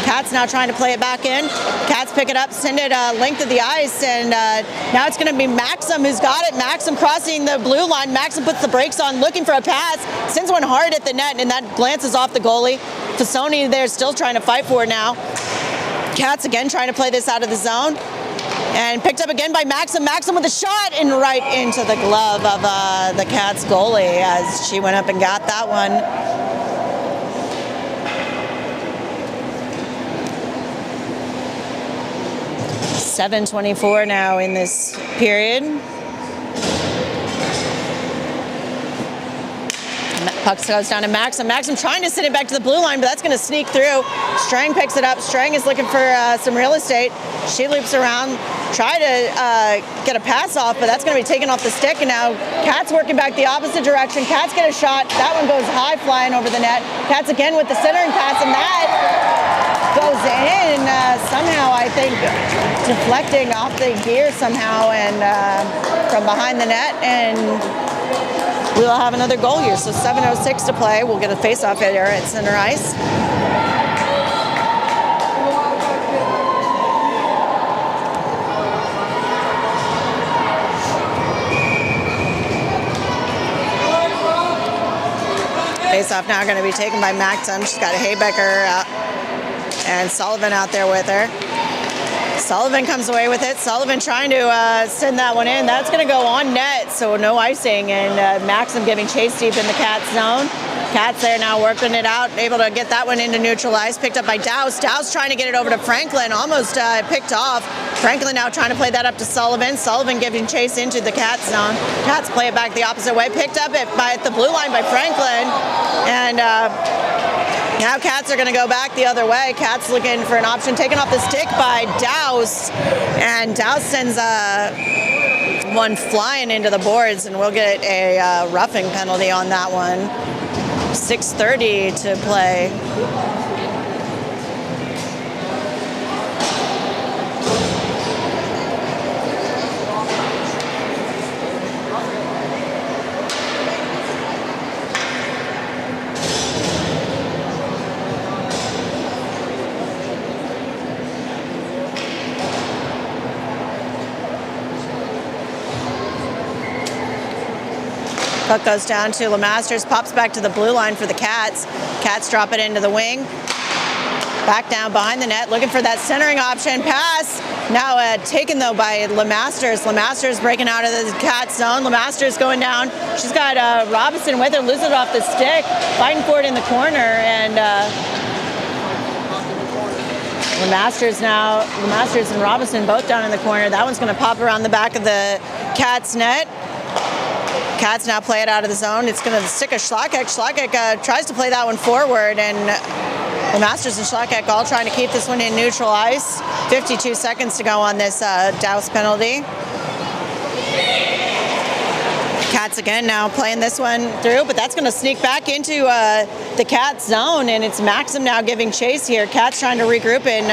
A: Cats now trying to play it back in. Cats pick it up, send it length of the ice, and now it's going to be Maxim who's got it. Maxim crossing the blue line. Maxim puts the brakes on, looking for a pass, sends one hard at the net, and that glances off the goalie. Fasoni there still trying to fight for it now. Cats again trying to play this out of the zone. And picked up again by Maxim. Maxim with a shot and right into the glove of the Cats goalie as she went up and got that one. .724 now in this period. Puck goes down to Maxim. Maxim trying to send it back to the blue line, but that's going to sneak through. Strang picks it up. Strang is looking for some real estate. She loops around, try to get a pass off, but that's going to be taken off the stick. And now Cats working back the opposite direction. Cats get a shot. That one goes high, flying over the net. Cats again with the centering pass, and that goes in somehow, I think, deflecting off the gear somehow and from behind the net, and we'll have another goal here. So 7:06 to play. We'll get a face-off here at center ice. Face-off now going to be taken by Maxim. She's got a Haybecker and Sullivan out there with her. Sullivan comes away with it. Sullivan trying to send that one in. That's going to go on net, so no icing. And Maxim giving chase deep in the Cats zone. Cats there now working it out, able to get that one into neutral ice. Picked up by Douse. Douse trying to get it over to Franklin, almost picked off. Franklin now trying to play that up to Sullivan. Sullivan giving chase into the Cats zone. Cats play it back the opposite way. Picked up at the blue line by Franklin. And now Cats are going to go back the other way. Cats looking for an option. Taken off the stick by Douse. And Douse sends one flying into the boards, and we'll get a roughing penalty on that one. 6:30 to play. Puck goes down to LeMasters, pops back to the blue line for the Cats. Cats drop it into the wing. Back down behind the net, looking for that centering option. Pass, now taken though by LeMasters. LeMasters breaking out of the Cats zone. LeMasters going down. She's got Robinson with her, loses it off the stick, fighting for it in the corner, and LeMasters and Robinson both down in the corner. That one's going to pop around the back of the Cats net. Cats now play it out of the zone. It's going to stick a Schlakek. Schlakek tries to play that one forward, and the Masters and Schlakek all trying to keep this one in neutral ice. 52 seconds to go on this Douse penalty. Cats again now playing this one through, but that's going to sneak back into the Cats zone, and it's Maxim now giving chase here. Cats trying to regroup in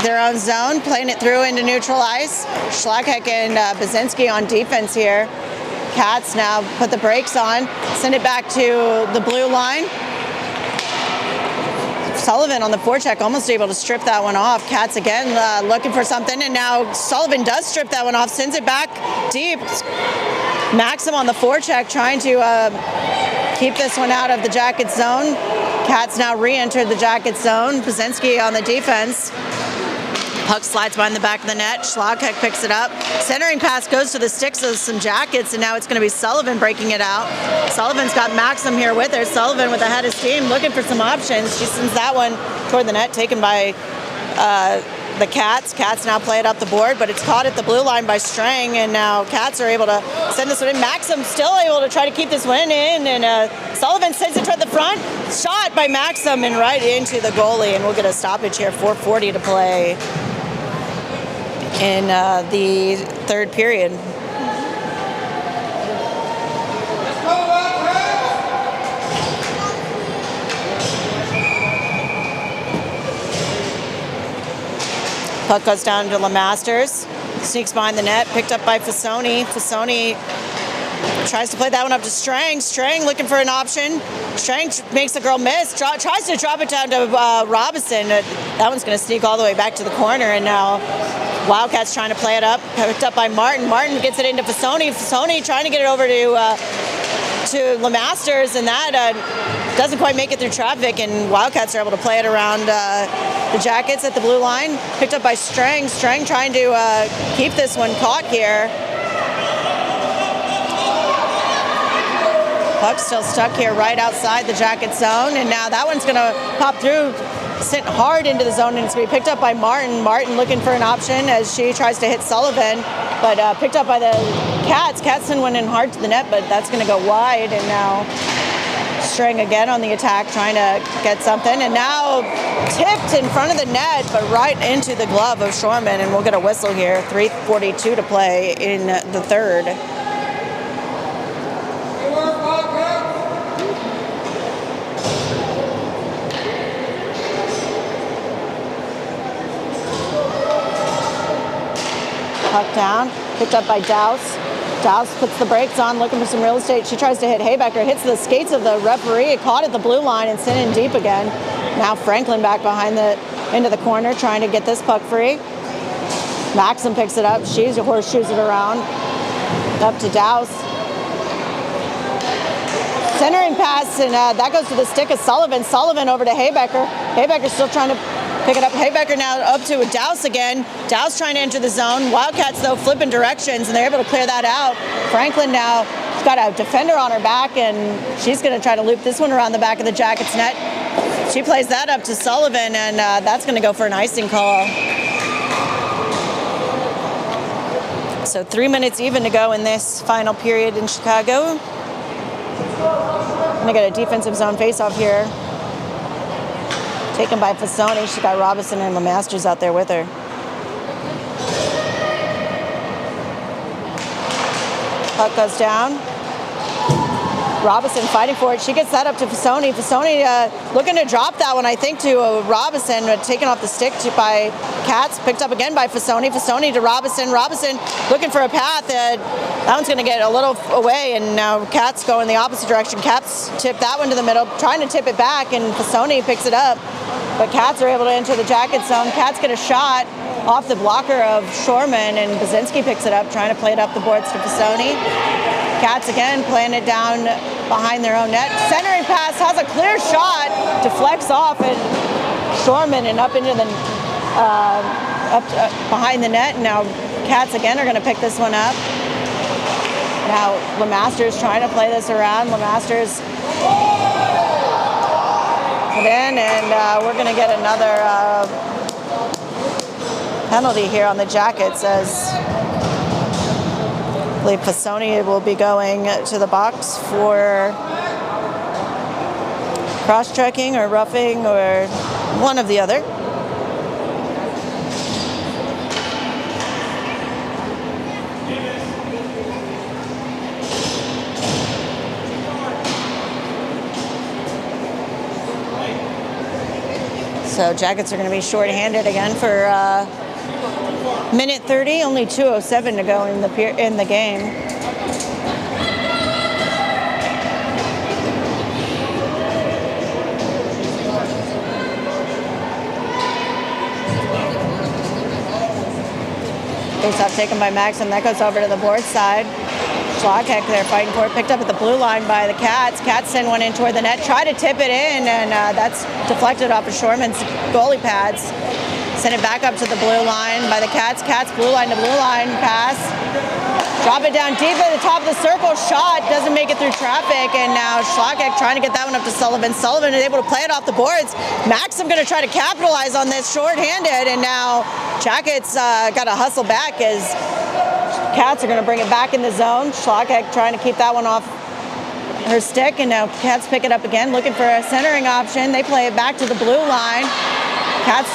A: their own zone, playing it through into neutral ice. Schlakek and Bazinski on defense here. Cats now put the brakes on, send it back to the blue line. Sullivan on the forecheck, almost able to strip that one off. Cats again looking for something, and now Sullivan does strip that one off, sends it back deep. Maxim on the forecheck trying to keep this one out of the Jacket zone. Cats now re-entered the Jacket zone. Bazinski on the defense. Puck slides behind the back of the net. Schlakek picks it up. Centering pass goes to the sticks of some Jackets, and now it's going to be Sullivan breaking it out. Sullivan's got Maxim here with her. Sullivan with a head of steam, looking for some options. She sends that one toward the net, taken by the Cats. Cats now play it up the board, but it's caught at the blue line by Strang, and now Cats are able to send this one in. Maxim still able to try to keep this one in, and Sullivan sends it toward the front. Shot by Maxim and right into the goalie, and we'll get a stoppage here. 4:40 to play in the third period. Puck goes down to LeMasters, sneaks behind the net, picked up by Fasoni. Fasoni tries to play that one up to Strang. Strang looking for an option. Strang makes the girl miss, tries to drop it down to Robinson. That one's going to sneak all the way back to the corner, and now Wildcats trying to play it up, picked up by Martin. Martin gets it into Fasoni. Fasoni trying to get it over to LeMasters, and that doesn't quite make it through traffic, and Wildcats are able to play it around the Jackets at the blue line. Picked up by Strang. Strang trying to keep this one caught here. Puck still stuck here right outside the Jacket zone, and now that one's going to pop through, sent hard into the zone, and it's going to be picked up by Martin. Martin looking for an option as she tries to hit Sullivan, but picked up by the Cats. Catson went in hard to the net, but that's going to go wide, and now Strang again on the attack, trying to get something, and now tipped in front of the net, but right into the glove of Shorman, and we'll get a whistle here. 3:42 to play in the third. Puck down, picked up by Douse. Douse puts the brakes on, looking for some real estate. She tries to hit Haybecker, hits the skates of the referee, caught at the blue line and sent in deep again. Now Franklin back behind into the corner, trying to get this puck free. Maxim picks it up. She horseshoes it around. Up to Douse. Centering pass, and that goes to the stick of Sullivan. Sullivan over to Haybecker. Haybecker still trying to Pick it up. Haybecker now up to a Douse again. Douse trying to enter the zone. Wildcats, though, flipping directions, and they're able to clear that out. Franklin now got a defender on her back, and she's going to try to loop this one around the back of the Jackets net. She plays that up to Sullivan, and that's going to go for an icing call. So 3 minutes even to go in this final period in Chicago. Going to get a defensive zone faceoff here. Taken by Fasoni. She's got Robinson and LeMasters out there with her. Puck goes down. Robinson fighting for it. She gets that up to Fasoni. Fasoni looking to drop that one, I think, to Robinson, taken off the stick by Cats. Picked up again by Fasoni. Fasoni to Robinson. Robinson looking for a path. That one's going to get a little away, and now Cats go in the opposite direction. Cats tip that one to the middle, trying to tip it back, and Fasoni picks it up. But Cats are able to enter the Jacket zone. Cats get a shot off the blocker of Shorman, and Basinski picks it up, trying to play it up the boards to Fasoni. Cats again playing it down behind their own net. Centering pass has a clear shot, deflects off, and Shorman and up into the behind the net. And now Cats again are going to pick this one up. Now LeMasters trying to play this around. LeMasters put in, and we're going to get another penalty here on the Jackets, as I believe Fasoni will be going to the box for cross-checking or roughing or one of the other. So Jackets are going to be short-handed again for minute 30, only 2:07 to go in the game. Face-off taken by Maxim. That goes over to the board side. Schlagheck there fighting for it. Picked up at the blue line by the Cats. Cats send one in toward the net. Try to tip it in, and that's deflected off of Shorman's goalie pads. Send it back up to the blue line by the Cats. Cats blue line to blue line pass. Drop it down deep at the top of the circle. Shot doesn't make it through traffic, and now Schlagheck trying to get that one up to Sullivan. Sullivan is able to play it off the boards. Maxim going to try to capitalize on this short-handed, and now Jackets got to hustle back as Cats are going to bring it back in the zone. Schlagheck trying to keep that one off her stick, and now Cats pick it up again, looking for a centering option. They play it back to the blue line. Cats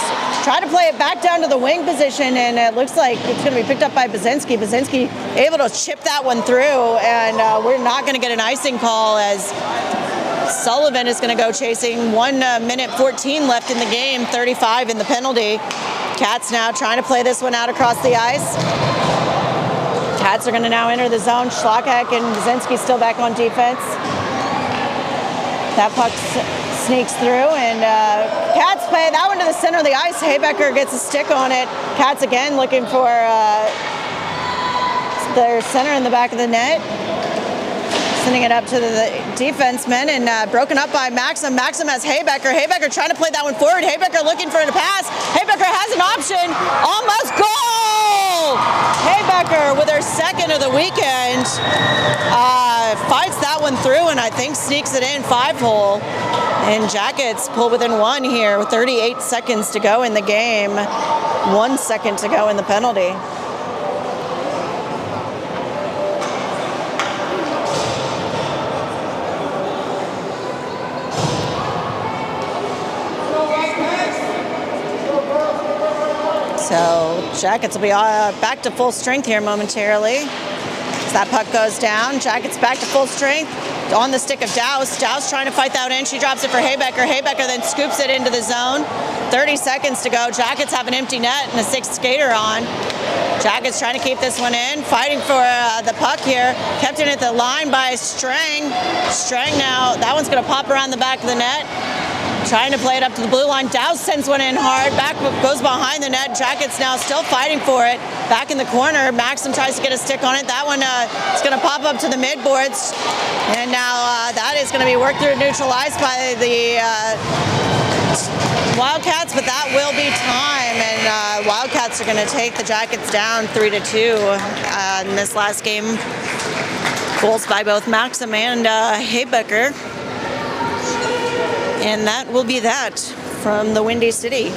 A: try to play it back down to the wing position, and it looks like it's going to be picked up by Basinski. Basinski able to chip that one through, and we're not going to get an icing call as Sullivan is going to go chasing. 1 minute 14 left in the game, 35 in the penalty. Cats now trying to play this one out across the ice. Cats are going to now enter the zone. Schlagheck and Basinski still back on defense. That puck sneaks through, and Cats play that one to the center of the ice. Haybecker gets a stick on it. Cats again looking for their center in the back of the net. Sending it up to the defenseman, and broken up by Maxim. Maxim has Haybecker. Haybecker trying to play that one forward. Haybecker looking for a pass. Haybecker has an option. Almost goal! Haybecker with her second of the weekend. Fights that one through, and I think sneaks it in 5-hole. And Jackets pull within 1 here with 38 seconds to go in the game. 1 second to go in the penalty. So Jackets will be back to full strength here momentarily. As that puck goes down, Jackets back to full strength. On the stick of Douse. Douse trying to fight that in. She drops it for Haybecker. Haybecker then scoops it into the zone. 30 seconds to go. Jackets have an empty net and a 6th skater on. Jackets trying to keep this one in. Fighting for the puck here. Kept it at the line by Strang. Strang now, that one's going to pop around the back of the net. Trying to play it up to the blue line. Douse sends one in hard. Back goes behind the net. Jackets now still fighting for it. Back in the corner. Maxim tries to get a stick on it. That one is going to pop up to the midboards. And now that is going to be worked through neutralized by the Wildcats, but that that will be time, and Wildcats are going to take the Jackets down 3-2 in this last game. Goals by both Maxim and Haybecker. And that will be that from the Windy City.